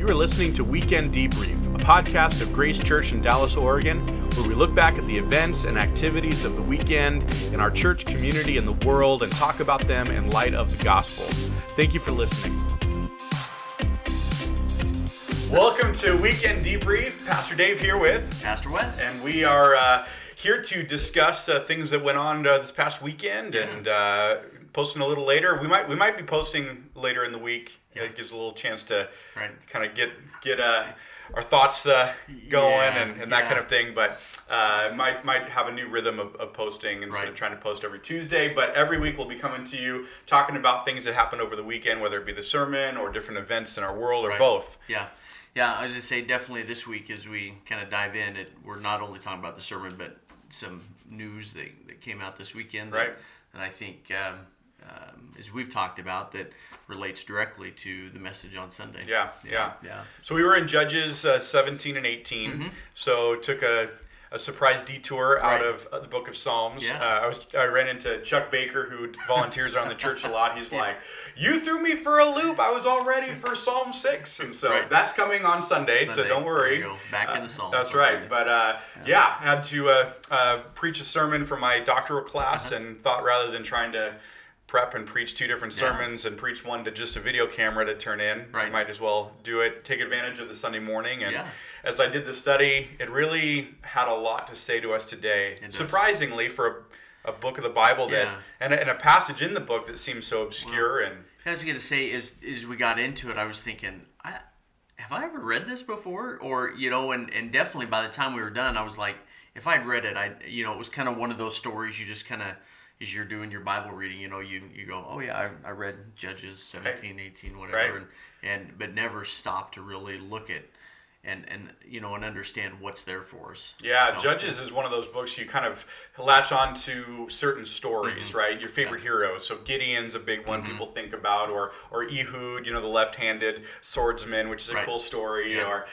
You are listening to Weekend Debrief, a podcast of Grace Church in Dallas, Oregon, where we look back at the events and activities of the weekend in our church community and the world and talk about them in light of the gospel. Thank you for listening. Welcome to Weekend Debrief. Pastor Dave here with Pastor Wes. And we are here to discuss things that went on this past weekend and posting a little later. We might be posting later in the week. Yeah. It gives a little chance to kind of get our thoughts going and that kind of thing. But might have a new rhythm of posting instead of trying to post every Tuesday. But every week we'll be coming to you talking about things that happened over the weekend, whether it be the sermon or different events in our world or both. Yeah, I was going to say definitely this week as we kind of dive in, we're not only talking about the sermon, but some news that came out this weekend that I think, as we've talked about, that relates directly to the message on Sunday. Yeah. So we were in Judges 17 and 18, so took a surprise detour out of the book of Psalms. I ran into Chuck Baker, who volunteers around the church a lot. He's like, you threw me for a loop. I was all ready for Psalm 6. And so that's coming on Sunday, so don't worry. There you go. Back in the Psalms. That's right. Sunday. But had to preach a sermon for my doctoral class and thought rather than trying to prep and preach two different sermons and preach one to just a video camera to turn in. I might as well do it, take advantage of the Sunday morning. And as I did the study, it really had a lot to say to us today. Surprisingly, for a book of the Bible and a passage in the book that seems so obscure. Well, I was going to say, as we got into it, I was thinking, have I ever read this before? Or, and definitely by the time we were done, I was like, if I'd read it, it was kind of one of those stories you just kind of, as you're doing your Bible reading, you go, oh yeah, I read Judges 17, 18, whatever, but never stopped to really look at and understand what's there for us. Yeah, so, Judges is one of those books you kind of latch on to certain stories, right? Your favorite heroes. So Gideon's a big one people think about, or Ehud, the left-handed swordsman, which is a cool story, or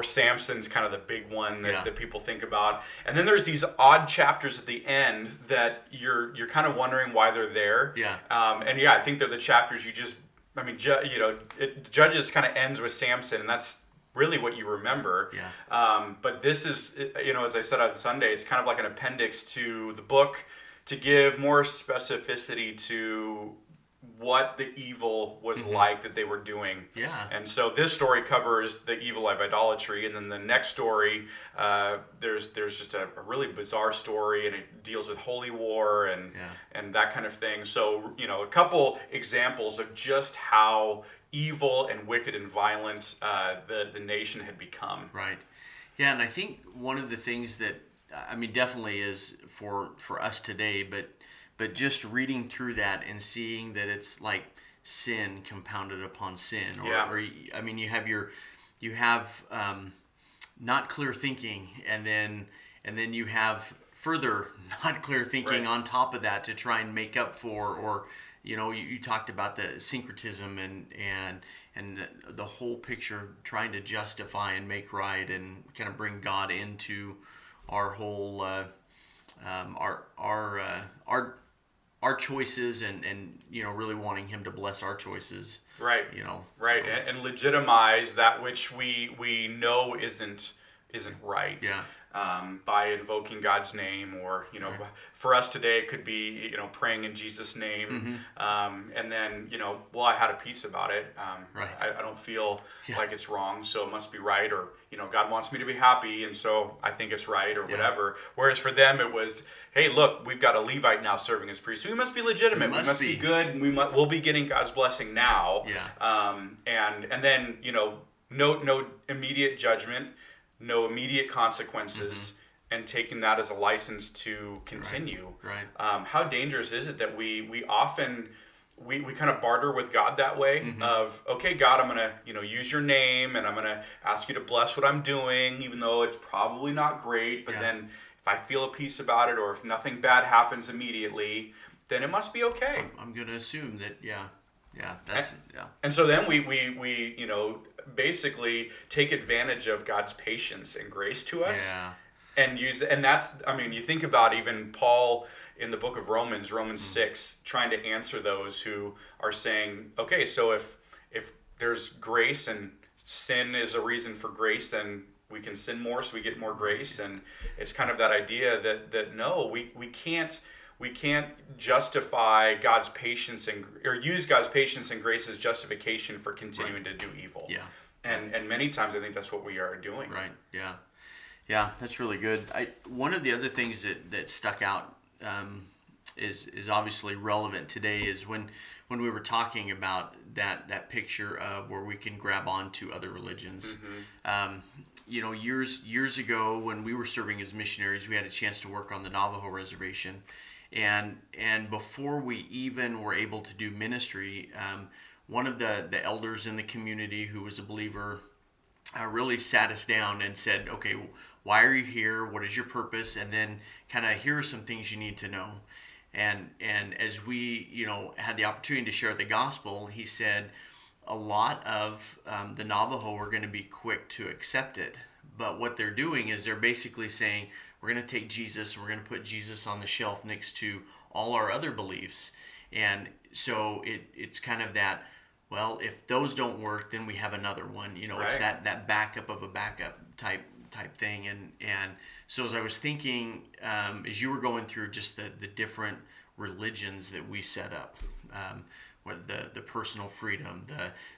Samson's kind of the big one that people think about. And then there's these odd chapters at the end that you're kind of wondering why they're there. I think they're the chapters Judges kind of ends with Samson, and that's really what you remember. But this is, as I said on Sunday, it's kind of like an appendix to the book to give more specificity to what the evil was like that they were doing. And so this story covers the evil of idolatry, and then the next story, there's just a really bizarre story, and it deals with holy war and that kind of thing. So, a couple examples of just how evil and wicked and violent the nation had become. Right. Yeah, and I think one of the things that, definitely is for us today, but just reading through that and seeing that it's like sin compounded upon sin, you have not clear thinking, and then you have further not clear thinking on top of that to try and make up for, or you talked about the syncretism and the whole picture, trying to justify and make right and kind of bring God into our whole our choices and really wanting Him to bless our choices. And legitimize that which we know isn't right. By invoking God's name, or for us today it could be praying in Jesus' name, and then I had a peace about it. I don't feel like it's wrong, so it must be right, or God wants me to be happy, and so I think it's right, or whatever. Whereas for them it was, hey, look, we've got a Levite now serving as priest, so we must be legitimate. We must be good. We'll be getting God's blessing now. And then no immediate judgment. No immediate consequences, and taking that as a license to continue. How dangerous is it that we often kind of barter with God that way? Of, okay, God, I'm going to use your name, and I'm going to ask you to bless what I'm doing, even though it's probably not great. But then if I feel a peace about it, or if nothing bad happens immediately, then it must be okay. I'm going to assume that, And so then we basically take advantage of God's patience and grace to us, and use it. And that's, you think about even Paul in the book of Romans 6, trying to answer those who are saying, okay, so if there's grace and sin is a reason for grace, then we can sin more so we get more grace. And it's kind of that idea that no, we can't justify God's patience or use God's patience and grace as justification for continuing to do evil. Yeah. And many times I think that's what we are doing. Right. Yeah. Yeah, that's really good. One of the other things that stuck out is obviously relevant today is when we were talking about that picture of where we can grab on to other religions. Years ago when we were serving as missionaries, we had a chance to work on the Navajo reservation, and before we even were able to do ministry, one of the elders in the community who was a believer really sat us down and said, okay, why are you here? What is your purpose? And then kind of here are some things you need to know. And as we had the opportunity to share the gospel, he said a lot of the Navajo are going to be quick to accept it. But what they're doing is they're basically saying, we're going to take Jesus and we're going to put Jesus on the shelf next to all our other beliefs. And so it's kind of that, well, if those don't work, then we have another one. Right. It's that backup of a backup type thing. And so as I was thinking, as you were going through just the different religions that we set up, the personal freedom,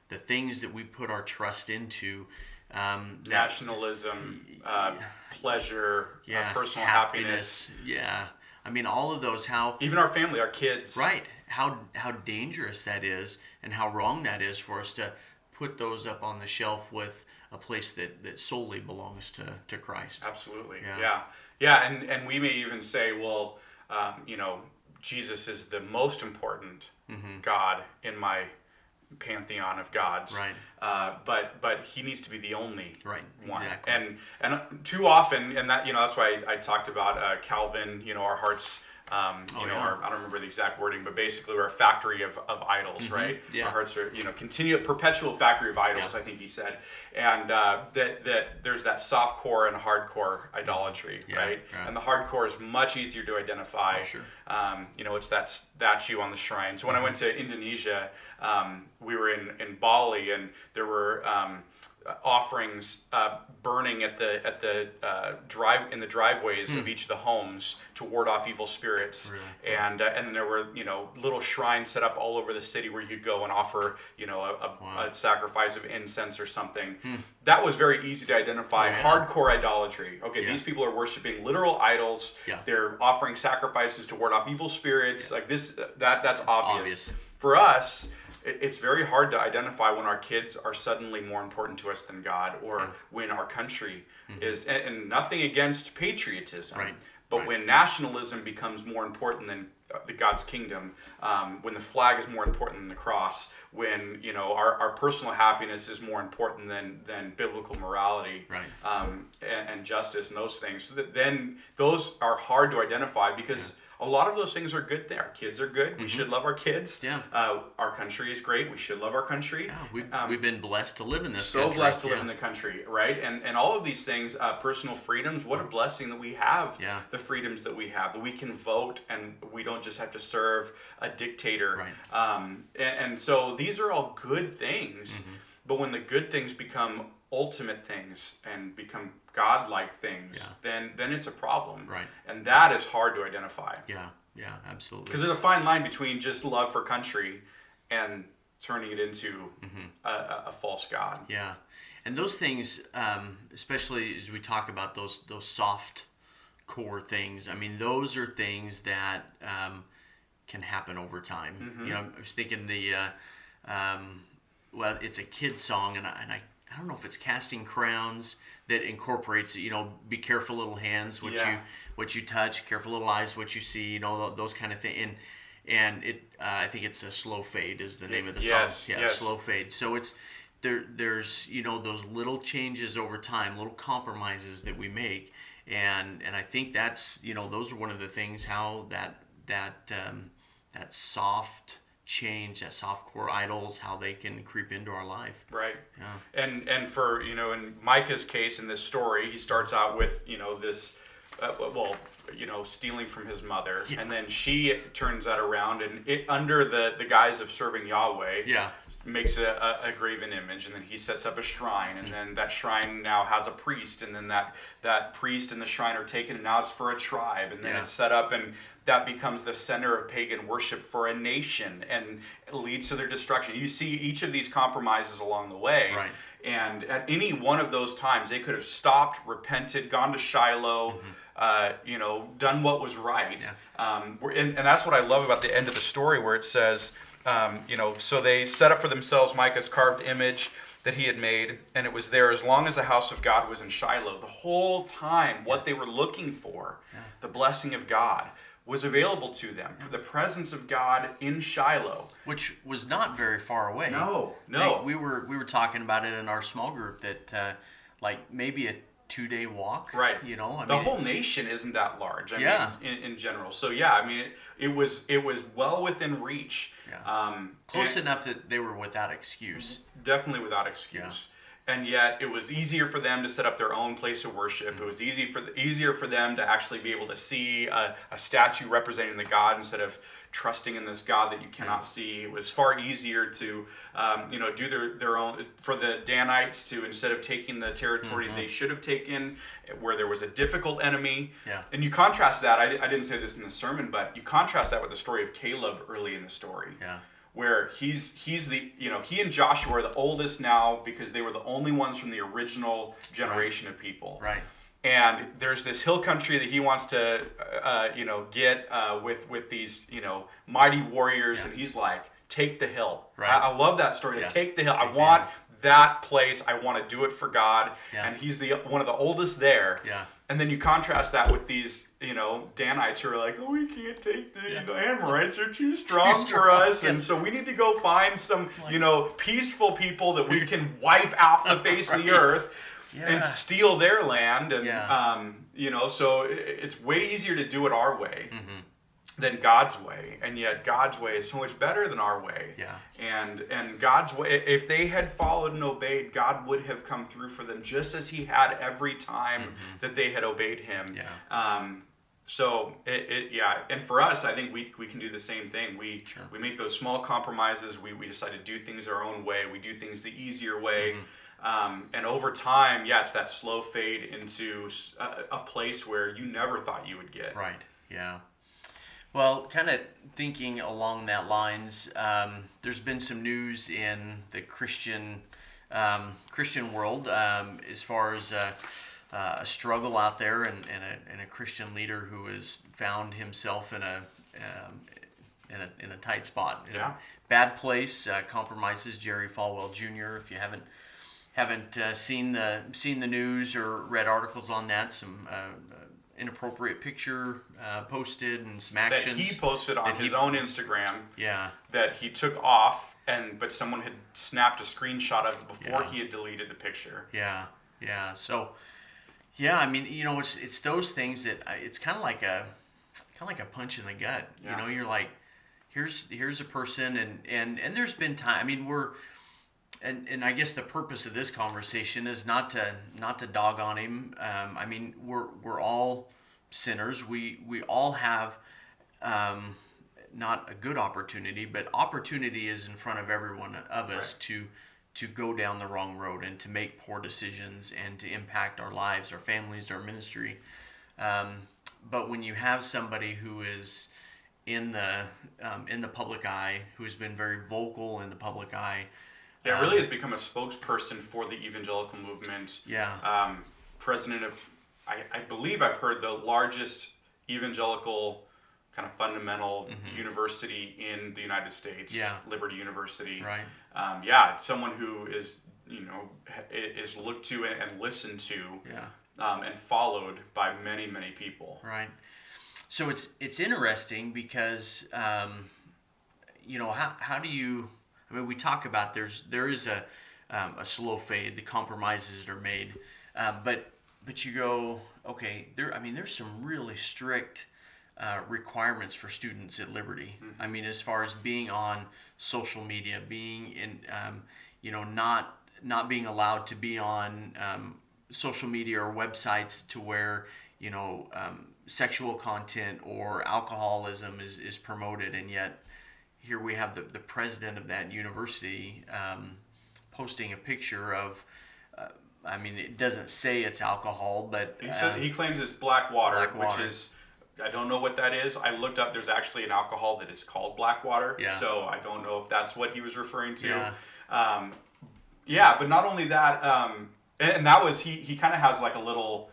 the things that we put our trust into, nationalism, pleasure, personal happiness. Yeah. I mean, all of those, how... Even our family, our kids. Right. How dangerous that is and how wrong that is for us to put those up on the shelf with a place that solely belongs to Christ. Absolutely. Yeah. And we may even say, well, Jesus is the most important God in my pantheon of gods. Right. But he needs to be the only one. Exactly. And too often, and that that's why I talked about Calvin. Our hearts. I don't remember the exact wording, but basically we're a factory of idols, right? Yeah. Our hearts are, perpetual factory of idols, I think he said. And that there's that soft core and hardcore idolatry, right? And the hardcore is much easier to identify. Oh, sure. It's that statue on the shrine. So when I went to Indonesia, we were in Bali, and there were offerings burning at the driveways of each of the homes to ward off evil spirits. Really? And then there were little shrines set up all over the city where you could go and offer a sacrifice of incense or something. That was very easy to identify. Hardcore idolatry. Okay, these people are worshiping literal idols. They're offering sacrifices to ward off evil spirits. Like this, that's obvious. For us, it's very hard to identify when our kids are suddenly more important to us than God, or when our country is, and nothing against patriotism, but when nationalism becomes more important than the God's kingdom, when the flag is more important than the cross, when our personal happiness is more important than biblical morality, and justice and those things, then those are hard to identify because a lot of those things are good there. Our kids are good. We should love our kids. Our country is great. We should love our country. We've been blessed to live in this country. So blessed to live in the country, right? And all of these things, personal freedoms, what a blessing that we have, the freedoms that we have, that we can vote and we don't just have to serve a dictator. And so these are all good things, but when the good things become ultimate things and become God-like things, then it's a problem. And that is hard to identify. Yeah, absolutely. Because there's a fine line between just love for country and turning it into a false god. Yeah, and those things, especially as we talk about those soft core things, I mean, those are things that can happen over time. I was thinking it's a kid's song, and I don't know if it's Casting Crowns that incorporates, be careful little hands, what you touch, careful little eyes, what you see, those kind of things. And it, I think it's a Slow Fade is the name of the song. Slow Fade. So it's there's those little changes over time, little compromises that we make, and I think that's those are one of the things how that soft change, that soft core idols, how they can creep into our life. And for in Micah's case in this story, he starts out with this stealing from his mother, and then she turns that around and under the guise of serving Yahweh, makes a graven image, and then he sets up a shrine, and then that shrine now has a priest, and then that priest and the shrine are taken, and now it's for a tribe, and then it's set up, and that becomes the center of pagan worship for a nation, and it leads to their destruction. You see each of these compromises along the way, and at any one of those times, they could have stopped, repented, gone to Shiloh, done what was right. And that's what I love about the end of the story, where it says, so they set up for themselves Micah's carved image that he had made, and it was there as long as the house of God was in Shiloh. The whole time, what they were looking for, the blessing of God, was available to them. The presence of God in Shiloh, which was not very far away. No. Like, we were talking about it in our small group that like maybe a 2-day walk. Right. The whole nation isn't that large. I mean, in general. So it was well within reach. Close enough that they were without excuse. Definitely without excuse. And yet it was easier for them to set up their own place of worship. It was easier for them to actually be able to see a statue representing the God instead of trusting in this God that you cannot see. It was far easier to do their own, for the Danites to, instead of taking the territory they should have taken, where there was a difficult enemy. And you contrast that, I didn't say this in the sermon, but you contrast that with the story of Caleb early in the story. Where he's the, he and Joshua are the oldest now because they were the only ones from the original generation of people. And there's this hill country that he wants to, get with these, mighty warriors, and he's like, take the hill. I love that story. Take the hill. I want that place. I want to do it for God. And he's one of the oldest there. And then you contrast that with these, Danites who are like, oh, we can't take the Amorites. They're too strong for us. And so we need to go find some, peaceful people that we can wipe off the face of the earth and steal their land. And, so it's way easier to do it our way than God's way. And yet God's way is so much better than our way. And God's way, if they had followed and obeyed, God would have come through for them just as he had every time that they had obeyed him. So and for us, I think we can do the same thing. We make those small compromises. We decide to do things our own way. We do things the easier way. And over time, it's that slow fade into a place where you never thought you would get. Well, kind of thinking along that lines, there's been some news in the Christian world as far as a struggle out there, and a Christian leader who has found himself in a tight spot, in a bad place, compromises Jerry Falwell Jr. If you haven't seen the news or read articles on that, some inappropriate picture posted and some actions that he posted on his own Instagram. Yeah. That he took off, but someone had snapped a screenshot of it before he had deleted the picture. Yeah. Yeah. So, yeah, I mean, it's those things that it's kind of like a punch in the gut. Yeah. You're like, here's a person, and there's been time. I mean, and I guess the purpose of this conversation is not to dog on him. I mean, we're all sinners. We all have not a good opportunity, but opportunity is in front of every one of us to go down the wrong road and to make poor decisions and to impact our lives, our families, our ministry. But when you have somebody who is in the public eye, who has been very vocal in the public eye. It really has become a spokesperson for the evangelical movement. President of, I believe I've heard, the largest evangelical kind of fundamental university in the United States, Liberty University. Someone who is looked to and listened to, and followed by many, many people. Right. So it's interesting because how do you? I mean, we talk about there is a slow fade. The compromises that are made, but you go, okay. There's some really strict requirements for students at Liberty. I mean, as far as being on social media, being in, not being allowed to be on social media or websites to where sexual content or alcoholism is promoted, and yet here we have the president of that university posting a picture of, I mean, it doesn't say it's alcohol, but he claims it's black water, which is, I don't know what that is. I looked up, there's actually an alcohol that is called black water, so I don't know if that's what he was referring to. But not only that, and that was, he kind of has like a little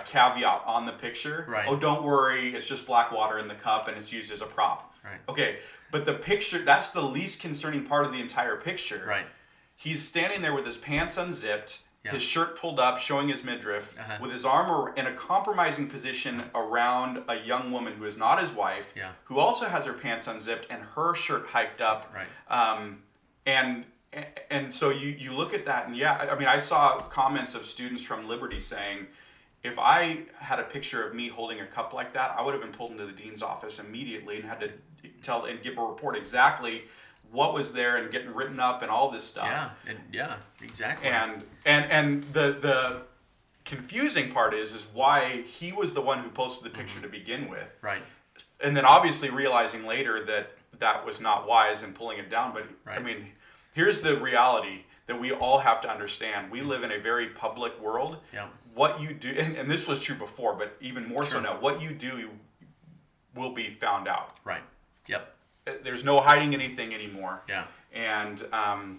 caveat on the picture. Right. Oh, don't worry, it's just black water in the cup and it's used as a prop. Right. Okay, but the picture, that's the least concerning part of the entire picture. Right. He's standing there with his pants unzipped, his shirt pulled up, showing his midriff, with his arm in a compromising position around a young woman who is not his wife, who also has her pants unzipped and her shirt hiked up. Right. And so you look at that, and I mean, I saw comments of students from Liberty saying, if I had a picture of me holding a cup like that, I would have been pulled into the dean's office immediately and had to tell and give a report exactly what was there and getting written up and all this stuff. Exactly. And the confusing part is why he was the one who posted the picture to begin with. Right. And then obviously realizing later that was not wise and pulling it down. But I mean, here's the reality that we all have to understand. We live in a very public world. Yeah. What you do, and this was true before, but even more so now, what you do will be found out. Right. Yep. There's no hiding anything anymore. Yeah. And I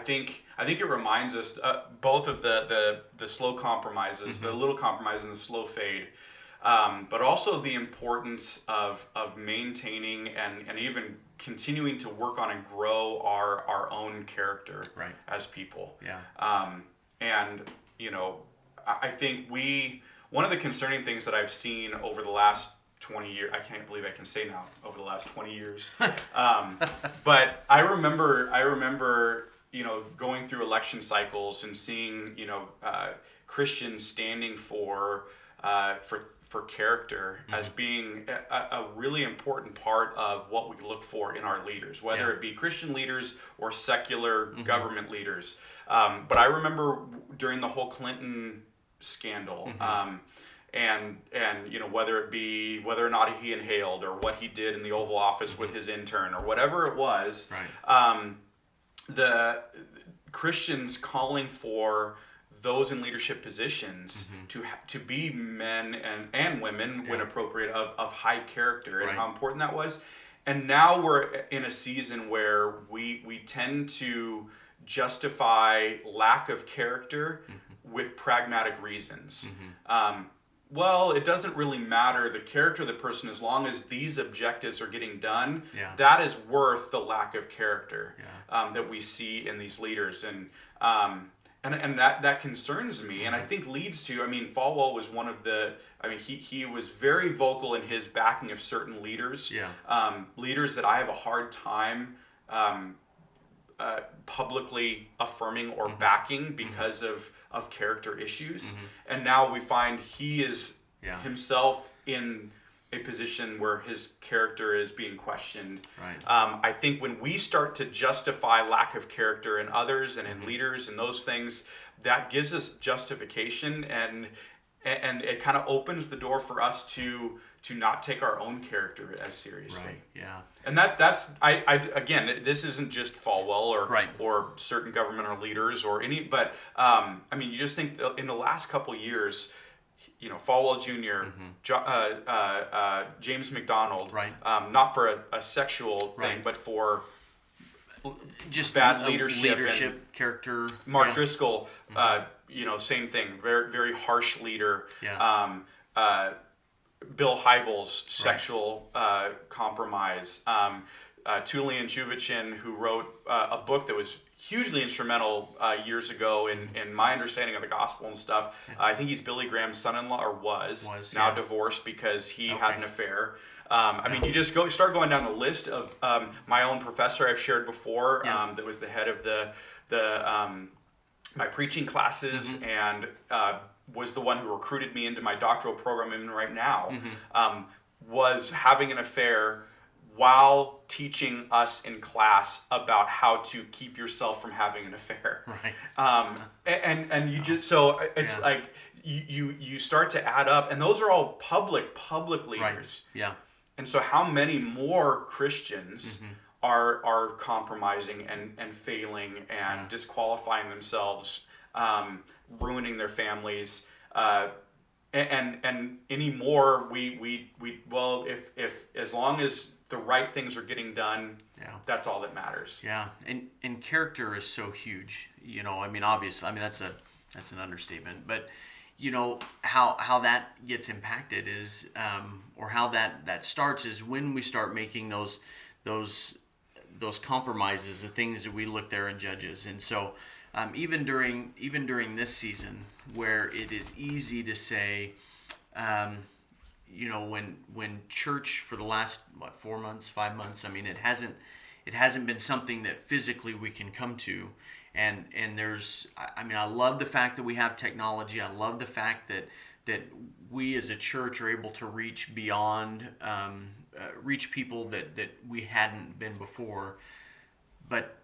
think it reminds us both of the slow compromises, the little compromise and the slow fade, but also the importance of maintaining and even continuing to work on and grow our own character as people. Yeah. And I think one of the concerning things that I've seen over the last 20 years, I can't believe I can say now, over the last 20 years. But I remember, going through election cycles and seeing, Christians standing for character as being a really important part of what we look for in our leaders, whether it be Christian leaders or secular government leaders. But I remember during the whole Clinton scandal, and whether or not he inhaled or what he did in the Oval Office with his intern or whatever it was, the Christians calling for those in leadership positions to be men and women when appropriate of high character and how important that was. And now we're in a season where we tend to justify lack of character with pragmatic reasons. Well, it doesn't really matter the character of the person as long as these objectives are getting done. That is worth the lack of character that we see in these leaders. And that concerns me, and I think leads to, Falwell was one of the, he was very vocal in his backing of certain leaders, leaders that I have a hard time publicly affirming or backing because of character issues. And now we find he is himself in a position where his character is being questioned. I think when we start to justify lack of character in others and in leaders and those things, that gives us justification, and it kind of opens the door for us to not take our own character as seriously. And that's again, this isn't just Falwell or certain government or leaders or any, but you just think in the last couple years, Falwell Jr., James McDonald, not for a sexual thing, but for just bad leadership and character. Mark Driscoll, same thing, very very harsh leader. Bill Hybels, sexual compromise. Tulian Juvicin, who wrote a book that was hugely instrumental years ago in my understanding of the gospel and stuff. I think he's Billy Graham's son-in-law, or was now divorced because he had an affair. You just start going down the list of my own professor I've shared before, that was the head of my preaching classes and was the one who recruited me into my doctoral program even right now, was having an affair while teaching us in class about how to keep yourself from having an affair. And you just, so it's like, you start to add up, and those are all public leaders. Right. Yeah. And so how many more Christians are compromising and failing and disqualifying themselves, ruining their families, and anymore we well, if as long as the right things are getting done, that's all that matters. Yeah, and character is so huge. I mean, obviously, I mean that's an understatement, but how that gets impacted is, or how that starts is when we start making those compromises, the things that we look there in Judges. And so even during this season, where it is easy to say, when church for the last 4 months, 5 months, I mean, it hasn't been something that physically we can come to. And there's, I mean, I love the fact that we have technology. I love the fact that we as a church are able to reach beyond, reach people that we hadn't been before. But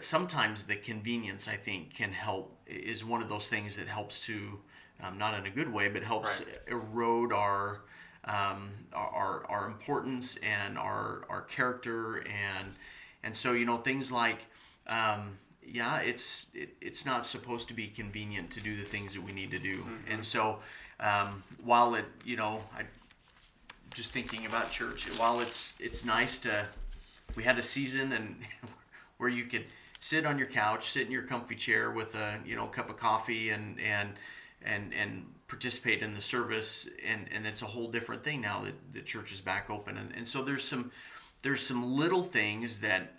sometimes the convenience, I think, can help, is one of those things that helps to, not in a good way, but helps erode our importance and our character. And so, things like, it's not supposed to be convenient to do the things that we need to do. And so, while just thinking about church, while it's nice we had a season and where you could sit on your couch, sit in your comfy chair with a cup of coffee and participate in the service, and it's a whole different thing now that the church is back open. And so there's some little things that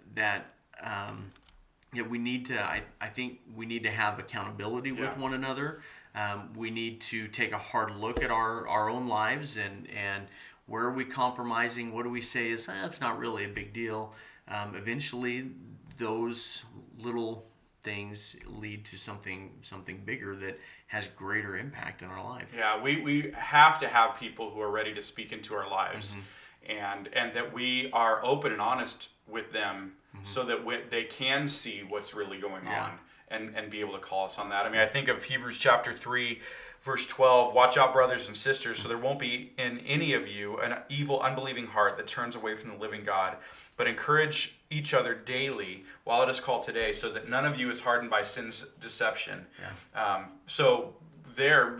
we need to, I think we need to have accountability with one another. We need to take a hard look at our own lives and where are we compromising? What do we say is, it's not really a big deal. Eventually, those little things lead to something bigger that has greater impact in our life. Yeah, we have to have people who are ready to speak into our lives, and that we are open and honest with them, so that they can see what's really going on and be able to call us on that. I mean, I think of Hebrews chapter 3, verse 12, watch out, brothers and sisters, so there won't be in any of you an evil, unbelieving heart that turns away from the living God, but encourage each other daily while it is called today, so that none of you is hardened by sin's deception. So there,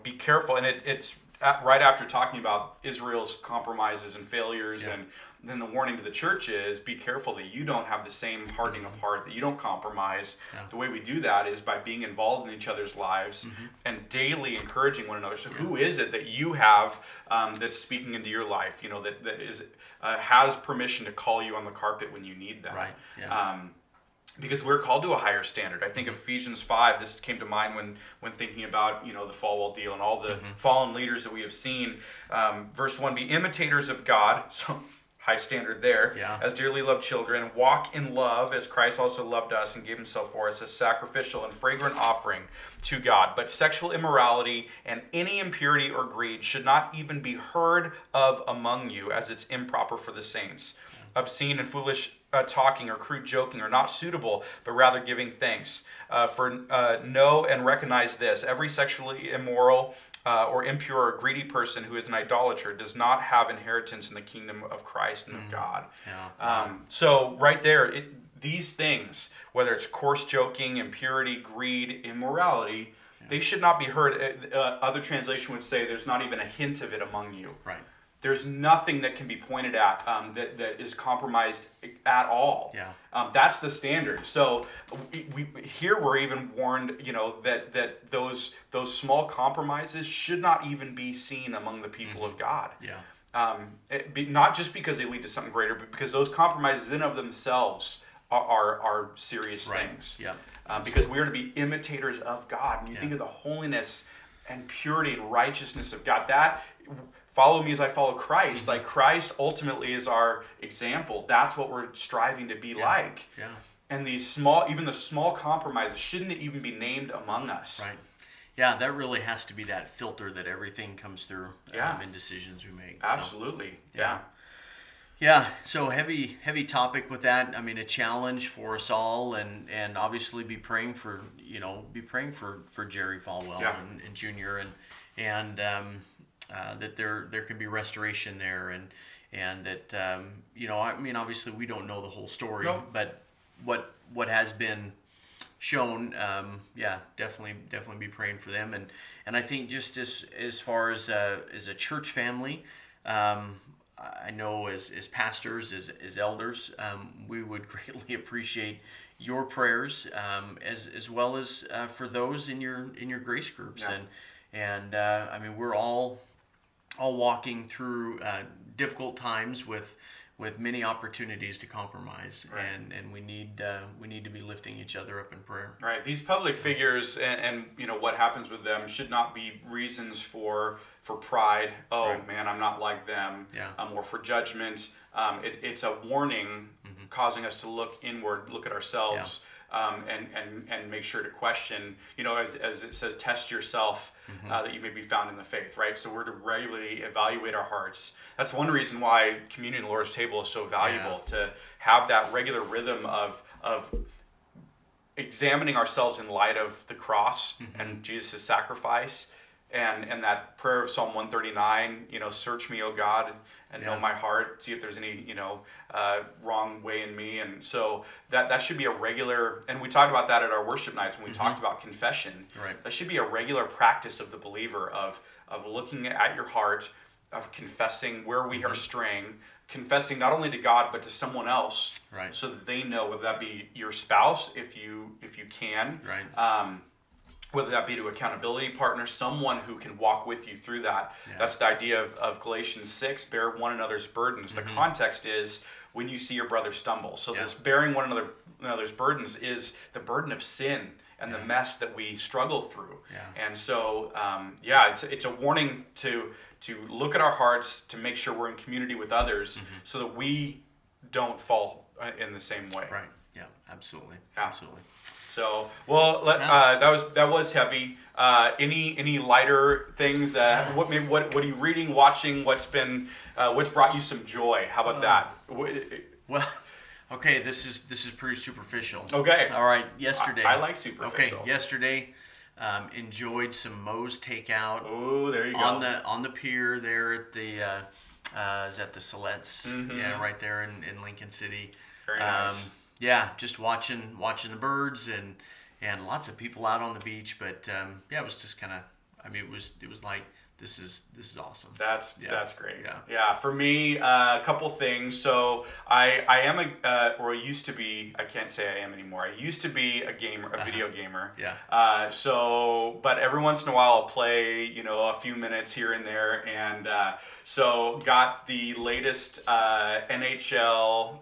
be careful. And it's right after talking about Israel's compromises and failures, and then the warning to the church is, be careful that you don't have the same hardening of heart, that you don't compromise. The way we do that is by being involved in each other's lives and daily encouraging one another. So who is it that you have that's speaking into your life, that is has permission to call you on the carpet when you need that? Right. Yeah. Because we're called to a higher standard. I think of Ephesians 5, this came to mind when thinking about the Falwell deal and all the fallen leaders that we have seen. Verse 1, be imitators of God, so high standard there, as dearly loved children, walk in love as Christ also loved us and gave himself for us, as sacrificial and fragrant offering to God. But sexual immorality and any impurity or greed should not even be heard of among you, as it's improper for the saints. Obscene and foolish talking or crude joking are not suitable, but rather giving thanks. For know and recognize this: every sexually immoral or impure or greedy person who is an idolater does not have inheritance in the kingdom of Christ and of God. So right there, these things, whether it's coarse joking, impurity, greed, immorality, they should not be heard. Other translation would say there's not even a hint of it among you. Right. There's nothing that can be pointed at that is compromised at all. That's the standard. So we're even warned, that those small compromises should not even be seen among the people of God. Not just because they lead to something greater, but because those compromises in of themselves are serious things. Because we are to be imitators of God. And you think of the holiness and purity and righteousness of God. That follow me as I follow Christ. Like Christ ultimately is our example. That's what we're striving to be like. And these even the small compromises shouldn't even be named among us. Right. Yeah, that really has to be that filter that everything comes through in decisions we make. Absolutely. So, Yeah, so heavy topic with that. I mean, a challenge for us all, and obviously be praying for Jerry Falwell Yeah. and Junior, and that there can be restoration there, and that I mean, obviously we don't know the whole story, Nope. but what has been shown, yeah, definitely be praying for them, and I think just as far as a church family. I know as pastors, as elders, we would greatly appreciate your prayers, as well as for those in your grace groups, Yeah. and I mean, we're all walking through difficult times with many opportunities to compromise, Right. and we need to be lifting each other up in prayer. Right. These public figures and what happens with them should not be reasons for pride. Oh, Right. man, I'm not like them. Yeah. Or for judgment. It's a warning, causing us to look inward, look at ourselves, and make sure to question. As it says, test yourself, that you may be found in the faith. Right. So we're to regularly evaluate our hearts. That's one reason why communion at the Lord's table is so valuable, to have that regular rhythm of examining ourselves in light of the cross and Jesus' sacrifice, and that prayer of Psalm 139, search me, O God, and know my heart, see if there's any, wrong way in me. And so that should be a regular, and we talked about that at our worship nights when we talked about confession. Right. That should be a regular practice of the believer of looking at your heart, of confessing where we are straying, confessing not only to God but to someone else, Right. so that they know, whether that be your spouse, if you can, Right. whether that be to accountability partner, someone who can walk with you through that. Yeah. That's the idea of Galatians 6, bear one another's burdens. The context is when you see your brother stumble. So this bearing one another's burdens is the burden of sin and the mess that we struggle through. Yeah. And so, it's a warning to look at our hearts, to make sure we're in community with others, so that we don't fall in the same way. Right. Yeah. Absolutely. Yeah. Absolutely. So, that was heavy. Any lighter things? What are you reading, watching? What's brought you some joy? How about that? Well, okay, this is pretty superficial. Okay. All right. Yesterday. I like superficial. Okay. Yesterday, enjoyed some Moe's takeout. Oh, there you go. On the pier there at the is at the Siletz. Yeah, right there in Lincoln City. Very nice. Yeah, just watching the birds and lots of people out on the beach. But it was just kind of. I mean, it was like this is awesome. That's great. Yeah. Yeah. For me, a couple things. So I am or used to be. I can't say I am anymore. I used to be a gamer, a video gamer. Yeah. But every once in a while I'll play, a few minutes here and there, and so got the latest NHL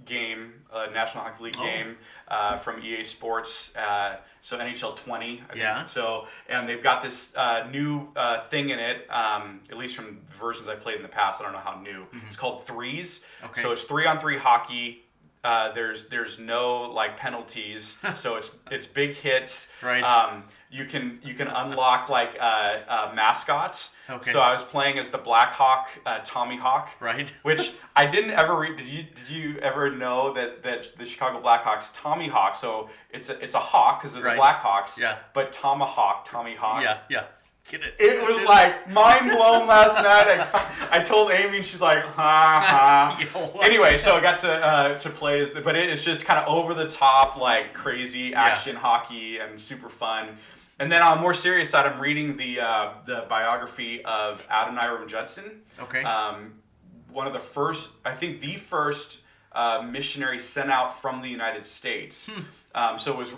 game, National Hockey League game from EA Sports. So NHL 20, I think. So, and they've got this new thing in it, at least from the versions I played in the past. I don't know how new. It's called Threes. Okay. So it's 3-on-3 hockey. There's no penalties, so it's big hits. Right. You can unlock mascots. Okay. So I was playing as the Black Hawk, Tommy Hawk. Right. Which I didn't ever read. Did you ever know that the Chicago Blackhawks, Tommy Hawk? So it's a hawk because of the Blackhawks. Yeah. But Tommy Hawk. Yeah. Get it. It was mind blown last night. I told Amy, and she's like, ha ha. Anyway, so I got to play but it is just kind of over the top, crazy action hockey and super fun. And then on a more serious side, I'm reading the biography of Adoniram Judson. Okay. One of the first, I think the first missionary sent out from the United States. So it was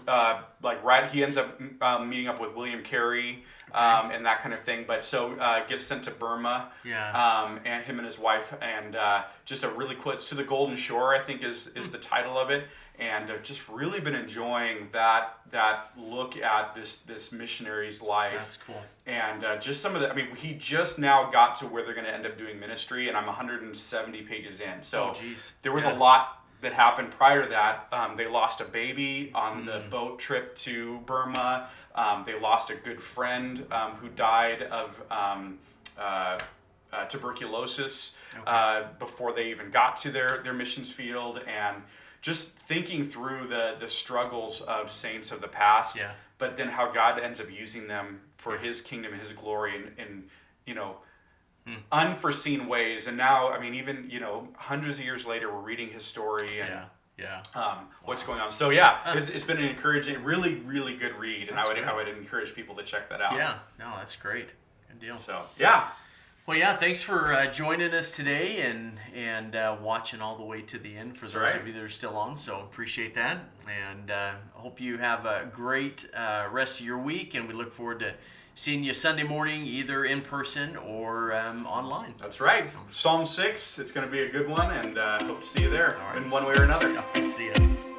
he ends up meeting up with William Carey. And that kind of thing, but so gets sent to Burma, and him and his wife, and just a really cool. It's to the Golden Shore, I think is the title of it, and I've just really been enjoying that look at this missionary's life. That's cool. And just some of the. I mean, he just now got to where they're going to end up doing ministry, and I'm 170 pages in. So there was a lot that happened prior to that. They lost a baby on the boat trip to Burma. They lost a good friend who died of tuberculosis Okay. before they even got to their missions field, and just thinking through the struggles of saints of the past, Yeah. but then how God ends up using them for His kingdom, His glory, in unforeseen ways. And now, I mean, even hundreds of years later, we're reading his story and what's going on. So it's been an encouraging, really, really good read, and I would encourage people to check that out. Yeah, no, that's great. Good deal. So yeah. Well, yeah, thanks for joining us today and watching all the way to the end for those of you that are still on. So appreciate that, and hope you have a great rest of your week. And we look forward to seeing you Sunday morning, either in person or online. That's right. Psalm 6. It's going to be a good one, and hope to see you there All right. in one way or another. See you.